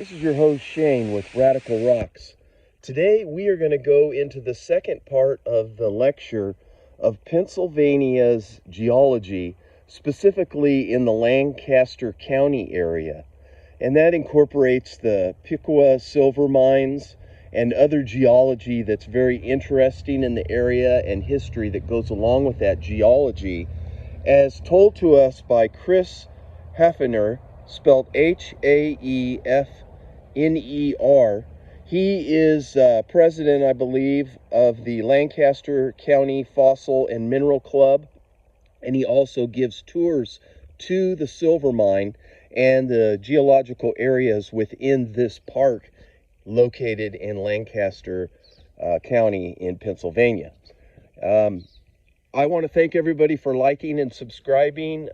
This is your host Shane with Radical Rocks. Today we are going to go into the second part of the lecture of Pennsylvania's geology, specifically in the Lancaster County area. And that incorporates the Piqua silver mines and other geology that's very interesting in the area and history that goes along with that geology, as told to us by Chris Haefner, spelled Haefner. He is president, I believe, of the Lancaster County Fossil and Mineral Club, and he also gives tours to the silver mine and the geological areas within this park located in Lancaster County in Pennsylvania. I want to thank everybody for liking and subscribing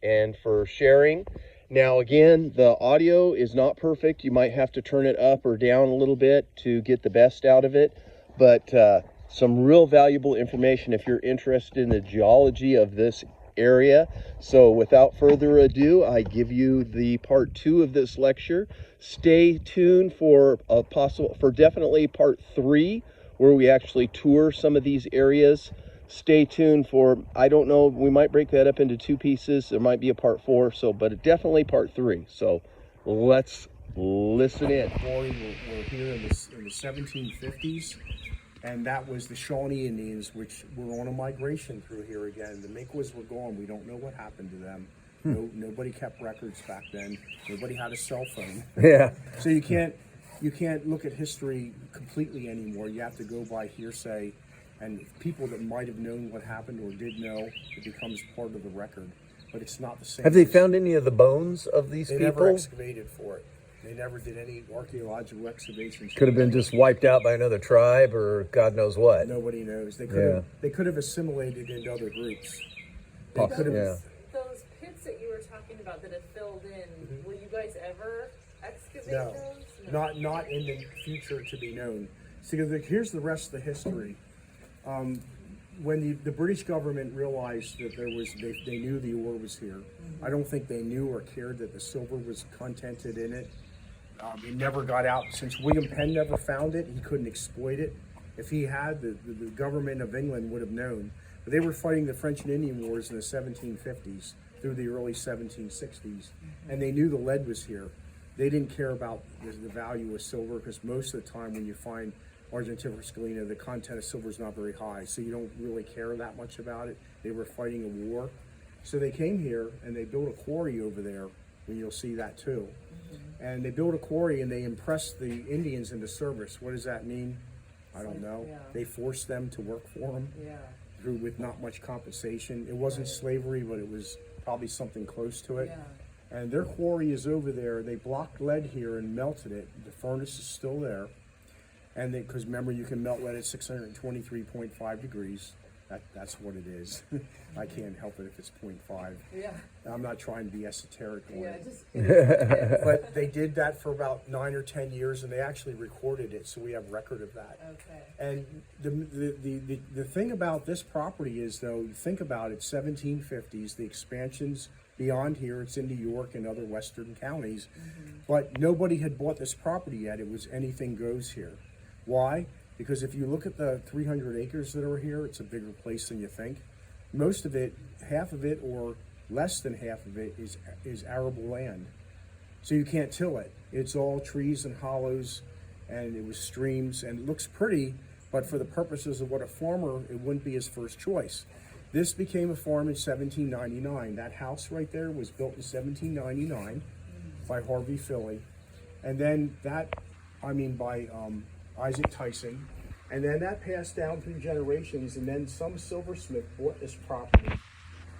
and for sharing. Now, again, the audio is not perfect. You might have to turn it up or down a little bit to get the best out of it, but some real valuable information if you're interested in the geology of this area. So without further ado, I give you the part 2 of this lecture. Stay tuned for definitely part 3, where we actually tour some of these areas. Stay tuned for, I don't know, we might break that up into 2 pieces. There might be a part 4, but definitely part 3. So let's listen in. We're here in the 1750s, and that was the Shawnee Indians, which were on a migration through here again. The Miquas were gone. We don't know what happened to them. Nobody kept records back then. Nobody had a cell phone. Yeah. So you can't look at history completely anymore. You have to go by hearsay. And people that might have known what happened or did know, it becomes part of the record. But it's not the same. Have they found any of the bones of these people? They never excavated for it. They never did any archaeological excavations. Could have been just wiped out by another tribe or God knows what. Nobody knows. They could have assimilated into other groups. They could have. Those pits that you were talking about that have filled in, will you guys ever excavate No, those? Not in the future to be known. See, here's the rest of the history. When the British government realized that they knew the ore was here. I don't think they knew or cared that the silver was contented in it. It never got out. Since William Penn never found it, he couldn't exploit it. If he had, the government of England would have known. But they were fighting the French and Indian Wars in the 1750s through the early 1760s, and they knew the lead was here. They didn't care about the value of silver, because most of the time when you find argentiferous galena, the content of silver is not very high, so you don't really care that much about it. They were fighting a war. So they came here and they built a quarry over there, and you'll see that too. And they built a quarry and they impressed the Indians into service. What does that mean? I don't know. Yeah. They forced them to work for them with not much compensation. It wasn't slavery, but it was probably something close to it. Yeah. And their quarry is over there. They blocked lead here and melted it. The furnace is still there. And because remember, you can melt lead at 623.5 degrees. That's what it is. I can't help it if it's 0.5. Yeah. I'm not trying to be esoteric on it. Just But they did that for about 9 or 10 years, and they actually recorded it, so we have record of that. Okay. And the thing about this property is, though, you think about it, 1750s, the expansions beyond here, it's in New York and other western counties, but nobody had bought this property yet. It was anything goes here. Why? Because if you look at the 300 acres that are here, it's a bigger place than you think. Most of it, half of it or less than half of it is arable land. So you can't till it. It's all trees and hollows, and it was streams, and it looks pretty, but for the purposes of what a farmer, it wouldn't be his first choice. This became a farm in 1799. That house right there was built in 1799 by Harvey Philly. And then by Isaac Tyson, and then that passed down through generations, and then some silversmith bought this property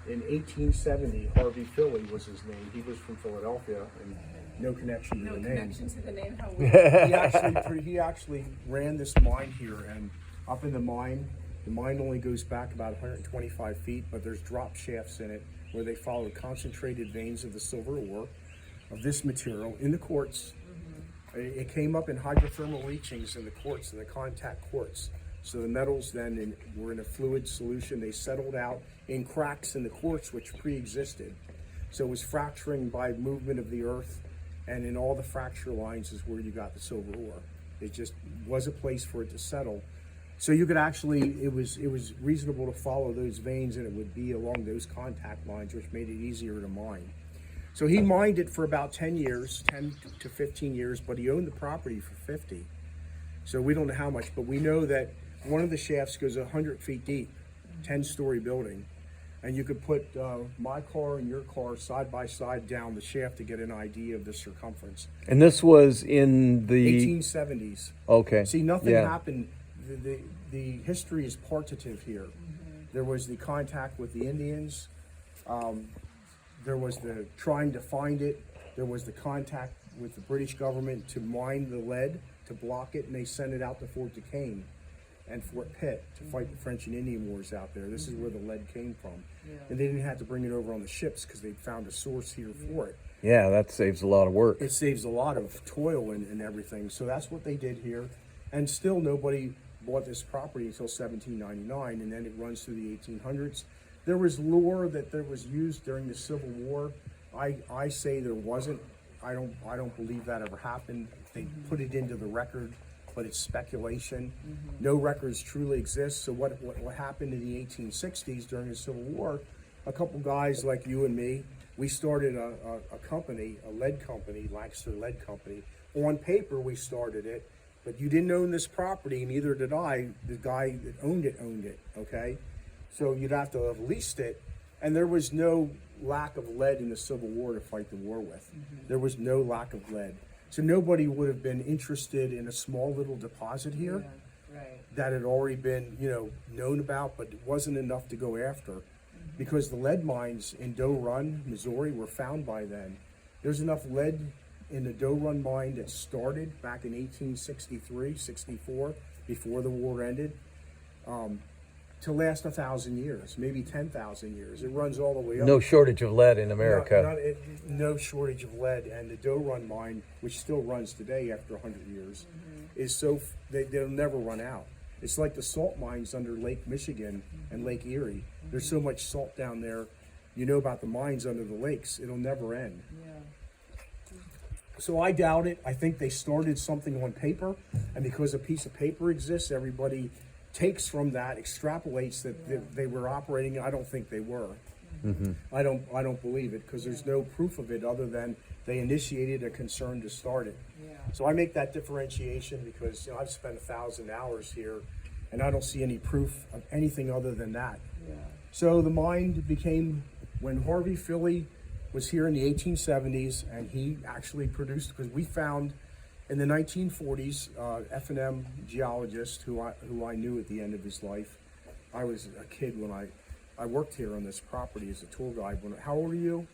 in 1870. Harvey Philly was his name. He was from Philadelphia, and no connection to the name. No connection to the name, how weird. He actually ran this mine here, and up in the mine only goes back about 125 feet, but there's drop shafts in it where they follow concentrated veins of the silver ore of this material in the quartz. It came up in hydrothermal leachings in the quartz, in the contact quartz. So the metals then were in a fluid solution. They settled out in cracks in the quartz which pre-existed. So it was fracturing by movement of the earth, and in all the fracture lines is where you got the silver ore. It just was a place for it to settle. So you could actually, it was reasonable to follow those veins, and it would be along those contact lines, which made it easier to mine. So he mined it for about 10 years, 10 to 15 years, but he owned the property for 50. So we don't know how much, but we know that one of the shafts goes 100 feet deep, 10-story building. And you could put my car and your car side by side down the shaft to get an idea of the circumference. And this was in the 1870s. Okay. See, nothing Yeah. happened. The history is partitive here. There was the contact with the Indians. There was the trying to find it. There was the contact with the British government to mine the lead, to block it, and they sent it out to Fort Duquesne and Fort Pitt to fight the French and Indian Wars out there. This is where the lead came from. And they didn't have to bring it over on the ships because they found a source here for it. Yeah, that saves a lot of work. It saves a lot of toil and everything. So that's what they did here. And still nobody bought this property until 1799, and then it runs through the 1800s. There was lore that there was used during the Civil War. I say there wasn't. I don't believe that ever happened. They put it into the record, but it's speculation. No records truly exist. So what happened in the 1860s during the Civil War, a couple guys like you and me, we started a company, a lead company, Lancaster Lead Company. On paper, we started it, but you didn't own this property, neither did I. The guy that owned it, okay? So you'd have to have leased it, and there was no lack of lead in the Civil War to fight the war with. There was no lack of lead. So nobody would have been interested in a small little deposit here that had already been, known about, but it wasn't enough to go after, because the lead mines in Doe Run, Missouri, were found by then. There's enough lead in the Doe Run mine that started back in 1863, 64, before the war ended, to last 1,000 years, maybe 10,000 years. It runs all the way up. No shortage of lead in America. No shortage of lead, and the Doe Run mine, which still runs today after 100 years, is they'll never run out. It's like the salt mines under Lake Michigan and Lake Erie. There's so much salt down there. You know about the mines under the lakes. It'll never end. So I doubt it. I think they started something on paper, and because a piece of paper exists, everybody takes from that, extrapolates that they were operating. I don't think they were. I don't believe it, because there's no proof of it other than they initiated a concern to start it. So I make that differentiation because I've spent 1,000 hours here, and I don't see any proof of anything other than that. So the mine became, when Harvey Philly was here in the 1870s, and he actually produced, because we found in the 1940s, F&M Geologist, who I knew at the end of his life. I was a kid when I worked here on this property as a tour guide. How old are you?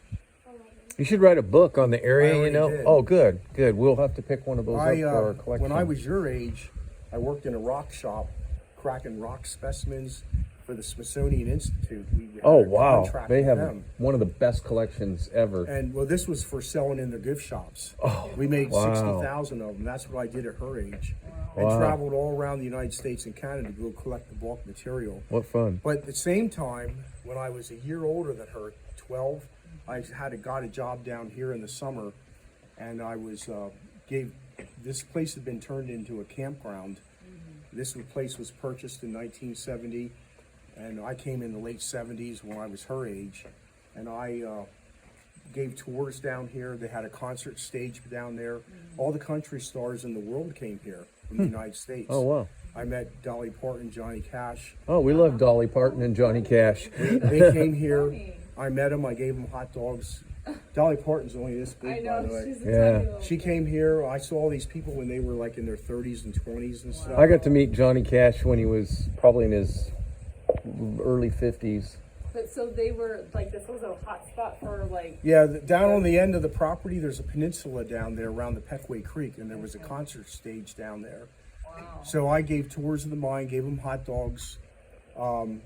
You should write a book on the area, I already did. Oh, good. We'll have to pick one of those up for our collection. When I was your age, I worked in a rock shop, cracking rock specimens for the Smithsonian Institute. Oh, wow. contract They with have them. one of the best collections ever. And this was for selling in the gift shops. Oh, We made wow. 60,000 of them. That's what I did at her age. And Wow. traveled all around the United States and Canada to go collect the bulk material. What fun. But at the same time, when I was a year older than her, 12, I got a job down here in the summer, and I was this place had been turned into a campground. This place was purchased in 1970, and I came in the late 70s when I was her age, and I gave tours down here. They had a concert stage down there. All the country stars in the world came here from the United States. Oh, wow. I met Dolly Parton, Johnny Cash. Oh, we love Dolly Parton and Johnny Cash. They came here. I met them. I gave them hot dogs. Dolly Parton's only this big, by the way. she's a Yeah. tiny little She thing. came here. I saw all these people when they were like in their 30s and 20s and stuff. I got to meet Johnny Cash when he was probably in his early 50s. But so they were like, this was a hot spot for like. Yeah, down on the end of the property, there's a peninsula down there around the Peckway Creek, and there was a concert stage down there. Wow. So I gave tours of the mine, gave them hot dogs,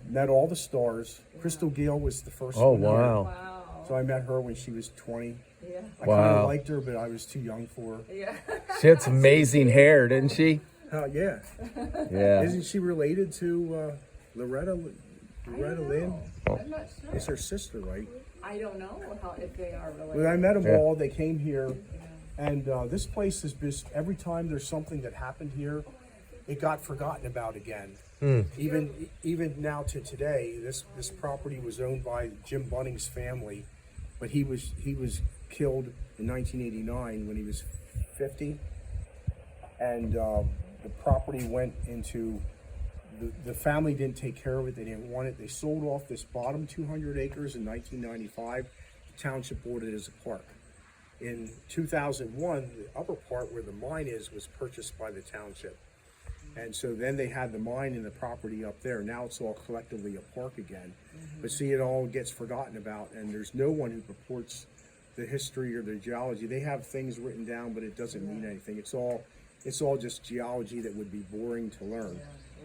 met all the stars. Crystal Gale was the first Oh, one there. wow. Wow. So I met her when she was 20. Yeah. I kind Wow. of liked her, but I was too young for her. Yeah. She had some amazing hair, didn't she? Yeah. Yeah. Isn't she related to Loretta Lynn? I'm not sure. It's her sister, right? I don't know if they are related. When I met them Yeah. all, they came here, And this place is just, every time there's something that happened here, it got forgotten about again. Even now to today, this property was owned by Jim Bunning's family, but he was killed in 1989 when he was 50, and the property went into the family didn't take care of it. They didn't want it. They sold off this bottom 200 acres in 1995. The township bought it as a park. In 2001, the upper part where the mine is was purchased by the township. And so then they had the mine and the property up there. Now it's all collectively a park again. But see, it all gets forgotten about, and there's no one who purports the history or the geology. They have things written down, but it doesn't mean anything. It's all just geology that would be boring to learn.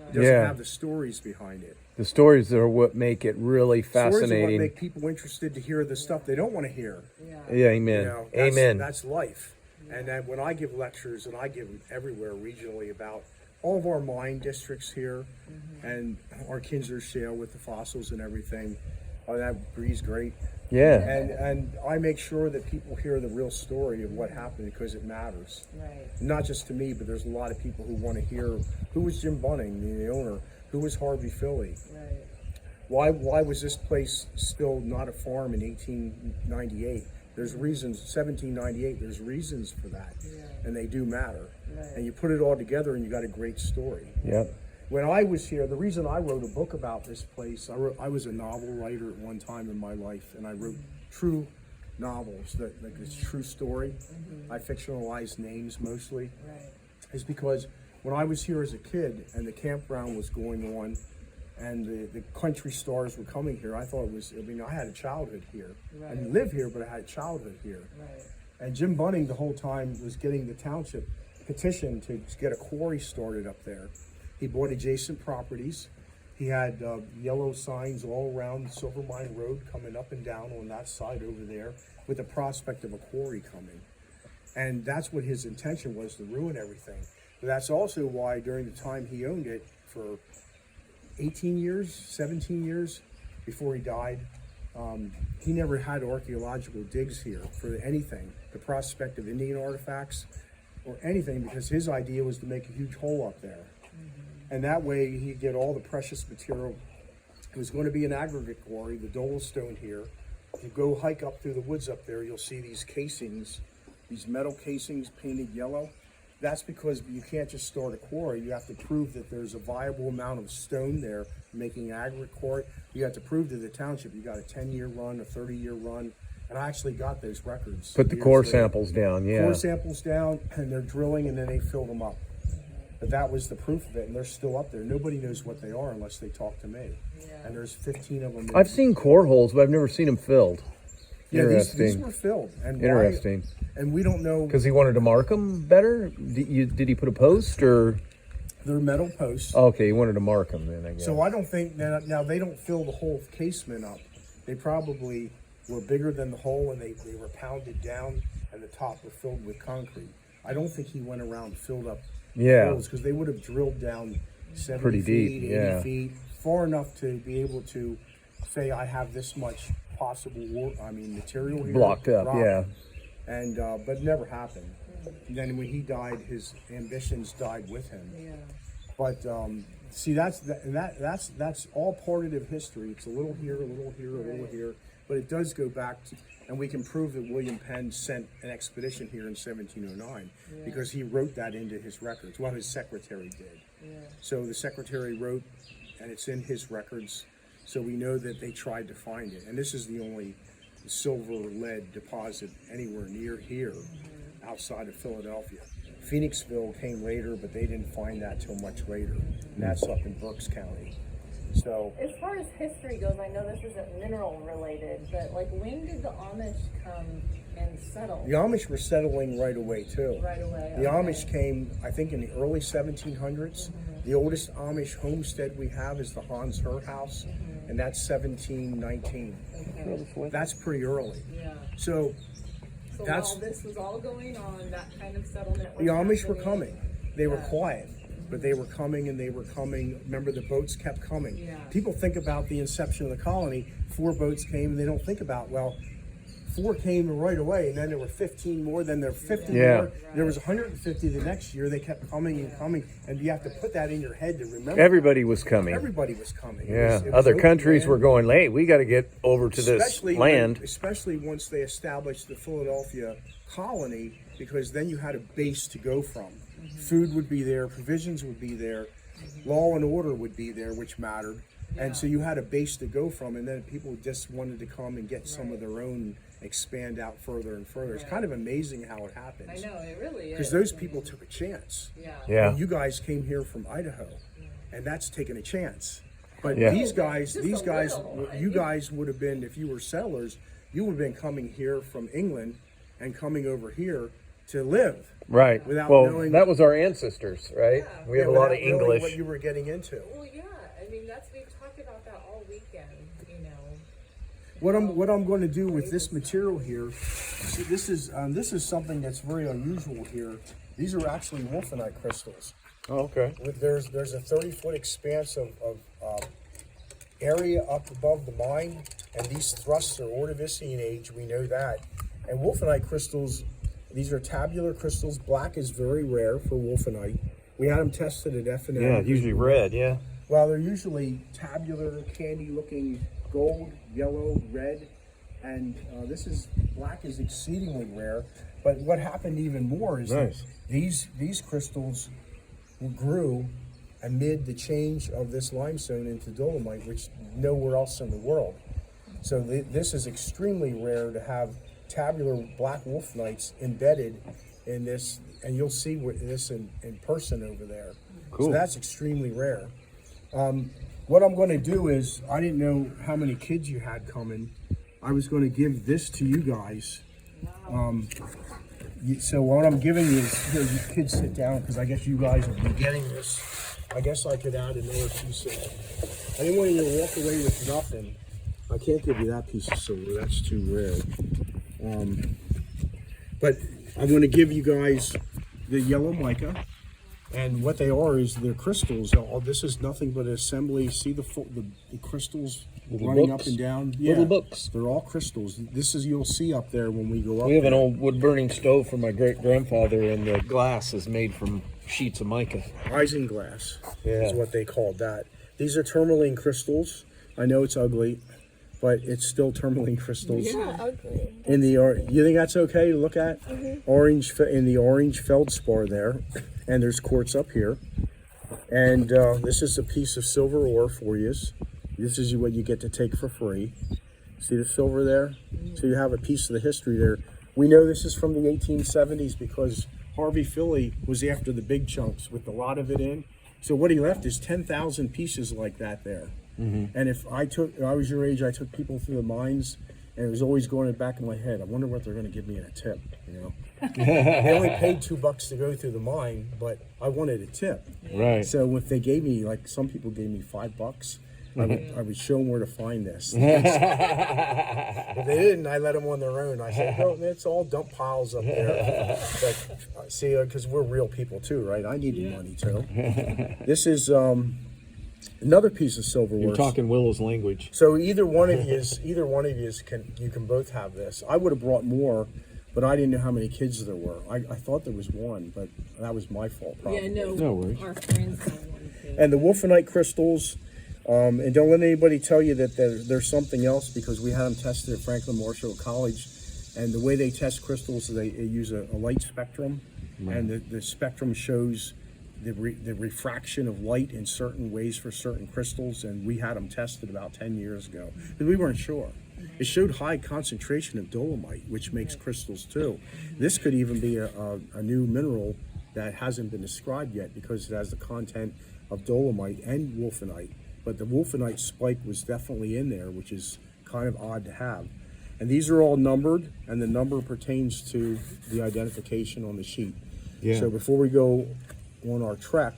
It doesn't have the stories behind it. The stories are what make it really fascinating. Stories are what make people interested to hear the stuff they don't want to hear. Yeah, amen. You know, Amen. That's life. And then when I give lectures, and I give them everywhere regionally about all of our mine districts here and our Kinzer Shale with the fossils and everything, that breeze great. Yeah. And I make sure that people hear the real story of what happened because it matters. Right. Not just to me, but there's a lot of people who want to hear who was Jim Bunning, the owner, who was Harvey Philly. Right. Why was this place still not a farm in 1898? There's reasons, 1798, there's reasons for that, and they do matter. Right. And you put it all together and you got a great story. Yep. When I was here, the reason I wrote a book about this place, I was a novel writer at one time in my life, and I wrote true novels, that like it's true story. I fictionalized names mostly. Right. Is because when I was here as a kid and the campground was going on and the country stars were coming here, I thought it was, I had a childhood here. I didn't live here, but I had a childhood here. Right. And Jim Bunning the whole time was getting the township petition to get a quarry started up there. He bought adjacent properties. He had yellow signs all around Silver Mine Road coming up and down on that side over there with the prospect of a quarry coming. And that's what his intention was, to ruin everything. But that's also why during the time he owned it for 18 years, 17 years before he died, he never had archaeological digs here for anything, the prospect of Indian artifacts or anything, because his idea was to make a huge hole up there. And that way he'd get all the precious material. It was going to be an aggregate quarry, the Dole Stone here. If you go hike up through the woods up there, you'll see these casings, these metal casings painted yellow. That's because you can't just start a quarry. You have to prove that there's a viable amount of stone there making aggregate quarry. You have to prove to the township you got a 10-year run, a 30-year run. And I actually got those records. Put the core samples down, yeah. Core samples down, and they're drilling, and then they filled them up. But that was the proof of it, and they're still up there. Nobody knows what they are unless they talk to me. And there's 15 of them. I've seen core holes, but I've never seen them filled. Yeah, Interesting. these were filled. And Interesting. And we don't know. Because he wanted to mark them better? Did he put a post, or? They're metal posts. Okay, he wanted to mark them then, I guess. So I don't think, now they don't fill the whole casement up. They probably were bigger than the hole, and they were pounded down, and the top were filled with concrete. I don't think he went around and filled up holes, because they would have drilled down 70 Pretty feet, deep, 80 feet, far enough to be able to say, I have this much possible material here. Blocked up, yeah. And, but it never happened. And then when he died, his ambitions died with him. Yeah. But see, that's all part of history. It's a little here, a little here, a little here, but it does go back to, and we can prove that William Penn sent an expedition here in 1709 because he wrote that into his records. Well, his secretary did. So the secretary wrote, and it's in his records. So we know that they tried to find it, and this is the only silver lead deposit anywhere near here, outside of Philadelphia. Phoenixville came later, but they didn't find that till much later, and that's up in Berks County. So, as far as history goes, I know this isn't mineral related, but like when did the Amish come and settle? the Amish were settling right away too. Right away. The Amish came, I think, in the early 1700s. The oldest Amish homestead we have is the Hans Herr house, and that's 1719. That's pretty early. Yeah. So that's, while this was all going on, that kind of settlement was the Amish were happening. coming. They were quiet, but they were coming and they were coming. Remember, the boats kept coming. Yeah. People think about the inception of the colony. 4 boats came, and they don't think about, well, 4 came right away, and then there were 15 more, then there were 50 Yeah. more. There was 150 the next year. They kept coming and coming, and you have to put that in your head to remember. Everybody was coming. Everybody was coming. Yeah. It was Other open countries land. were going, hey, we got to get over to this land. Especially once they established the Philadelphia colony, because then you had a base to go from. Food would be there, provisions would be there, law and order would be there, which mattered. And so you had a base to go from, and then people just wanted to come and get some of their own, expand out further and further. It's kind of amazing how it happens. I know, it really is. Because those people took a chance. Yeah. You guys came here from Idaho, and that's taking a chance. But Yeah. these guys, Just a little. you guys would have been, if you were settlers, you would have been coming here from England and coming over here to live. Right. Without Well, knowing- that was our ancestors, right? Yeah. We have a lot of without knowing English. what you were getting into. Well, yeah, I mean, we've talked about that all weekend, you know. What I'm going to do with this material here, see, this is something that's very unusual here. These are actually Wulfenite crystals. Oh, okay. There's a 30-foot expanse of area up above the mine, and these thrusts are Ordovician age. We know that. And Wulfenite crystals, these are tabular crystals. Black is very rare for Wulfenite. We had them tested at F&M. Yeah, usually red, yeah. Well, they're usually tabular, candy-looking gold, yellow, red, and black is exceedingly rare. But what happened even more is Nice. that these crystals grew amid the change of this limestone into dolomite, which nowhere else in the world. So this is extremely rare to have tabular black wolfenites embedded in this, and you'll see this in person over there. Cool. So that's extremely rare. What I'm going to do is, I didn't know how many kids you had coming. I was going to give this to you guys. So what I'm giving you is, here, you kids sit down, because I guess you guys will be getting this. I guess I could add another piece of it. I didn't want you to walk away with nothing. I can't give you that piece of silver, that's too rare. But I'm going to give you guys the yellow mica. And what they are is they're crystals. This is nothing but an assembly. See the crystals Little running books. up and down? Little books. They're all crystals. This is, you'll see up there when we go up We have an there. old wood burning stove from my great grandfather, and the glass is made from sheets of mica. Isinglass Yeah. is what they called that. These are tourmaline crystals. I know it's ugly, but it's still tourmaline crystals. Yeah, ugly. In the you think that's okay to look at? Orange in the orange feldspar there, and there's quartz up here. And this is a piece of silver ore for you. This is what you get to take for free. See the silver there? So you have a piece of the history there. We know this is from the 1870s because Harvey Philly was after the big chunks with a lot of it in. So what he left is 10,000 pieces like that there. And if I was your age, I took people through the mines, and it was always going in the back of my head. I wonder what they're going to give me in a tip, you know. They only paid $2 to go through the mine, but I wanted a tip. Right. So if they gave me, like some people gave me $5, I would show them where to find this. If they didn't, I let them on their own. I said, no, it's all dump piles up there. But see, because we're real people too, right? I need the money too. This is another piece of silver You're worth. talking Willow's language. So either one of you can both have this. I would have brought more, but I didn't know how many kids there were. I thought there was one, but that was my fault probably. Yeah, no, No worries. our friends have one too. And the Wulfenite crystals, and don't let anybody tell you that there's something else, because we had them tested at Franklin Marshall College, and the way they test crystals is they use a light spectrum, and the spectrum shows the refraction of light in certain ways for certain crystals, and we had them tested about 10 years ago because we weren't sure. It showed high concentration of dolomite, which makes crystals too. This could even be a new mineral that hasn't been described yet because it has the content of dolomite and Wulfenite. But the Wulfenite spike was definitely in there, which is kind of odd to have. And these are all numbered, and the number pertains to the identification on the sheet. Yeah. So before we go on our trek,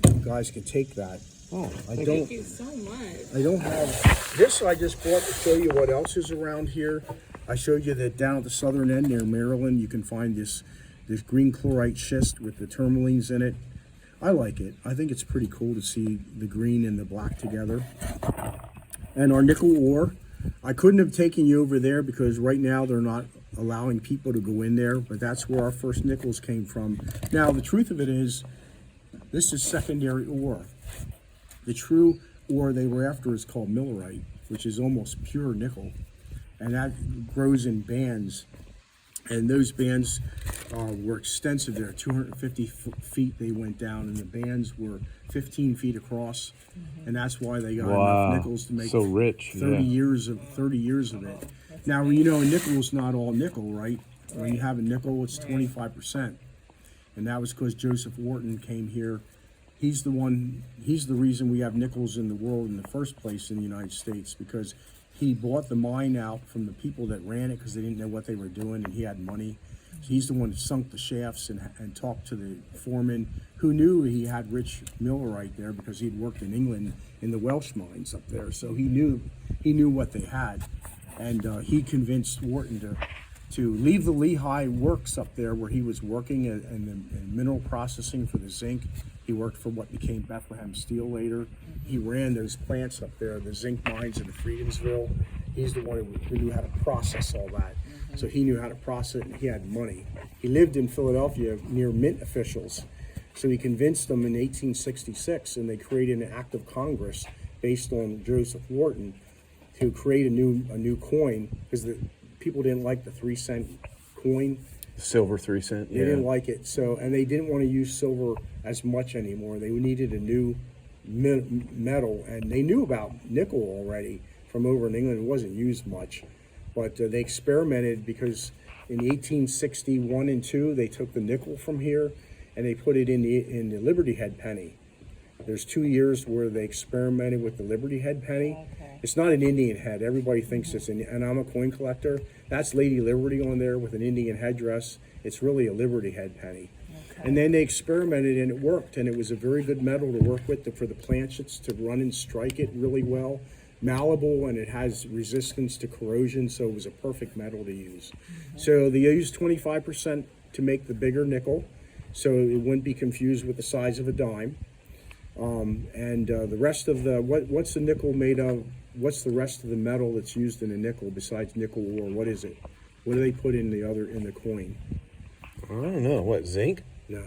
you guys can take that. Oh, Thank you so much. I don't have this. I just brought to show you what else is around here. I showed you that down at the southern end near Maryland, you can find this green chlorite schist with the tourmalines in it. I like it. I think it's pretty cool to see the green and the black together. And our nickel ore, I couldn't have taken you over there because right now they're not allowing people to go in there, but that's where our first nickels came from. Now, the truth of it is, this is secondary ore. The true ore they were after is called millerite, which is almost pure nickel, and that grows in bands. And those bands were extensive there, 250 feet they went down, and the bands were 15 feet across, and that's why they got enough nickels to make so rich. 30 years of it. Now, you know, nickel's not all nickel, right? When you have a nickel, it's 25%, and that was because Joseph Wharton came here. He's the reason we have nickels in the world in the first place in the United States, because he bought the mine out from the people that ran it because they didn't know what they were doing, and he had money. He's the one that sunk the shafts and talked to the foreman, who knew he had rich millerite there because he'd worked in England in the Welsh mines up there. So he knew what they had, and he convinced Wharton to leave the Lehigh works up there where he was working in mineral processing for the zinc. He worked for what became Bethlehem Steel later. He ran those plants up there, the zinc mines in Freedensville. He's the one who knew how to process all that. So he knew how to process it, and he had money. He lived in Philadelphia near mint officials. So he convinced them in 1866, and they created an act of Congress based on Joseph Wharton to create a new coin, because the people didn't like the 3-cent coin. Silver 3 cent. They didn't like it, so, and they didn't want to use silver as much anymore. They needed a new metal, and they knew about nickel already from over in England. It wasn't used much, but they experimented because in 1861 and 2 they took the nickel from here and they put it in the Liberty Head penny. There's 2 years where they experimented with the Liberty Head penny. Okay. It's not an Indian head. Everybody thinks it's and I'm a coin collector. That's Lady Liberty on there with an Indian headdress. It's really a Liberty Head penny. Okay. And then they experimented and it worked, and it was a very good metal to work with for the planchets to run and strike it really well. Malleable, and it has resistance to corrosion, so it was a perfect metal to use. So they used 25% to make the bigger nickel, so it wouldn't be confused with the size of a dime. The rest of what's the nickel made of? What's the rest of the metal that's used in a nickel besides nickel ore? What is it? What do they put in the coin? I don't know. What, zinc? No,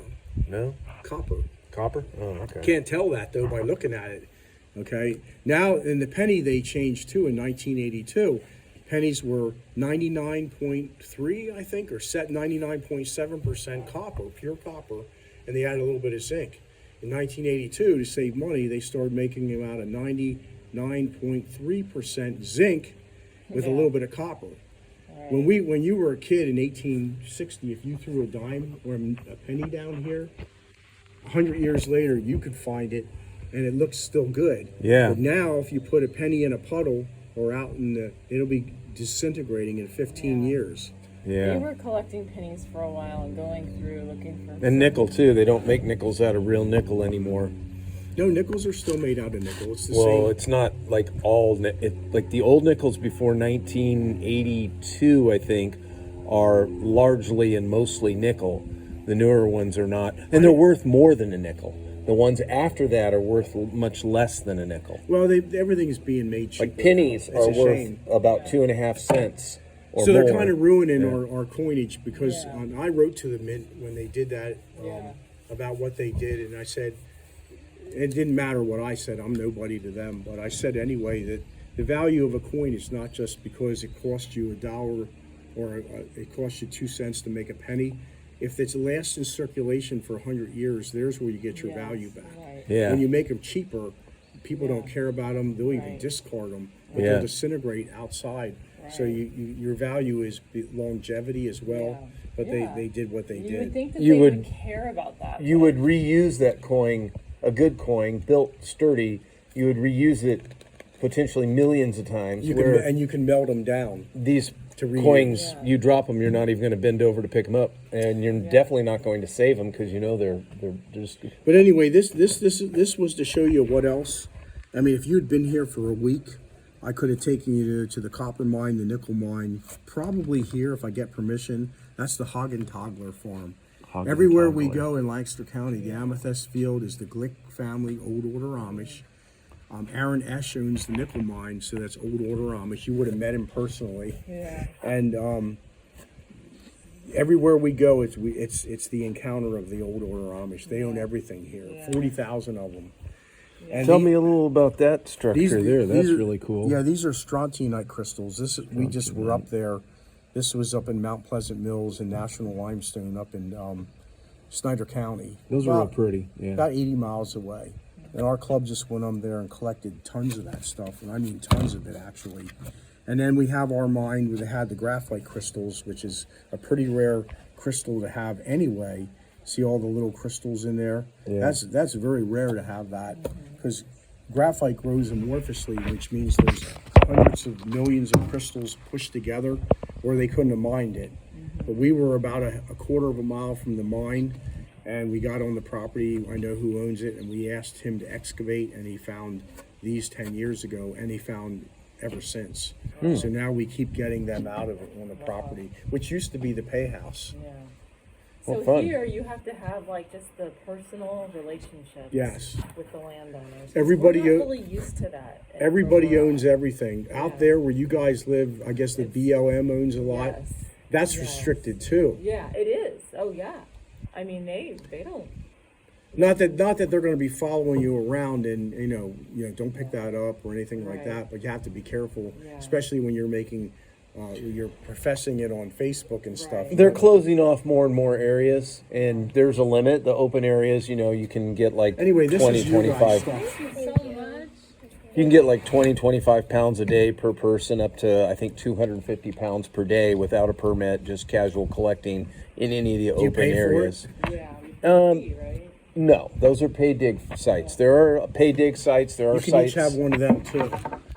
No? copper. Copper? Oh, okay. Can't tell that though by looking at it. Okay. Now in the penny they changed too in 1982. Pennies were 99.3, I think, or set 99.7% copper, pure copper, and they added a little bit of zinc. In 1982, to save money, they started making them out of 99.3% zinc with a little bit of copper. Right. When you were a kid in 1860, if you threw a dime or a penny down here, 100 years later, you could find it, and it looks still good. Yeah. But now, if you put a penny in a puddle or out it'll be disintegrating in 15 years. Yeah. We were collecting pennies for a while and going through looking for. And nickel, too. They don't make nickels out of real nickel anymore. No, nickels are still made out of nickel. It's the Well, same. it's not like all... like the old nickels before 1982, I think, are largely and mostly nickel. The newer ones are not. And they're worth more than a nickel. The ones after that are worth much less than a nickel. Well, everything is being made cheaper. Like pennies It's are a worth shame. about 2.5 cents or So more. they're kind of ruining our coinage because Yeah. I wrote to the mint when they did that Yeah. about what they did, and I said, it didn't matter what I said, I'm nobody to them, but I said anyway that the value of a coin is not just because it cost you $1 or it cost you 2 cents to make a penny. If it's lasts in circulation for 100 years, there's where you get your Yes, value back. right. Yeah. When you make them cheaper, people don't Yeah. care about them. They'll even Right. discard them, but Yeah. they'll disintegrate outside. So Right. your value is longevity as well. Yeah. But Yeah. they did what they You did. would think that You they would- would care about that. You would reuse that coin, a good coin, built sturdy. You would reuse it potentially millions of times. Where You can melt them down. these to reuse. coins, Yeah. you drop them, you're not even going to bend over to pick them up, and you're definitely not going to save them because you know they're just. But anyway, this was to show you what else. I mean, if you'd been here for a week, I could have taken you to the copper mine, the nickel mine, probably here if I get permission. That's the Hagen-Togler farm. Everywhere we go in Lancaster County, the Amethyst Field is the Glick family, Old Order Amish. Aaron Esch owns the nickel mine, so that's Old Order Amish. You would have met him personally. Yeah. And everywhere we go, it's the encounter of the Old Order Amish. They own everything here. Yeah. 40,000 of them. And Tell me a little about that structure these- there. That's these are- really cool. Yeah, these are strontianite crystals. We just were up there. This was up in Mount Pleasant Mills and National Limestone up in Snyder County. Those are real pretty. Yeah. About 80 miles away. And our club just went up there and collected tons of that stuff, and I mean tons of it actually. And then we have our mine where they had the graphite crystals, which is a pretty rare crystal to have anyway. See all the little crystals in there? Yeah. That's very rare to have that, because graphite grows amorphously, which means there's hundreds of millions of crystals pushed together, or they couldn't have mined it. But we were about a quarter of a mile from the mine, and we got on the property. I know who owns it, and we asked him to excavate, and he found these 10 years ago, and he found ever since. So now we keep getting them out of it on the property, which used to be the pay house. Yeah. Well, So fun. here you have to have like just the personal relationships. Yes. With the landowners. Everybody We're o- not really used to that. in Everybody Aurora. owns everything. Out Yeah. there where you guys live, I guess the BLM owns a lot. Yes. That's Yes. restricted too. Yeah, it is. Oh yeah. I mean they don't. Not that they're going to be following you around and you know don't pick that up or anything like Right. that. But you have to be careful, Yeah. especially when you're making, you're professing it on Facebook and stuff. Right. They're closing off more and more areas, and there's a limit. The open areas, you can get like Anyway, this 20, is your 25. guys' stuff. Thank you so much. You can get like 20, 25 pounds a day per person, up to, I think, 250 pounds per day without a permit, just casual collecting in any of the you open pay for it? areas. Yeah. Right? No, those are pay dig sites. There are pay dig sites. There are You can sites. each have one of them too.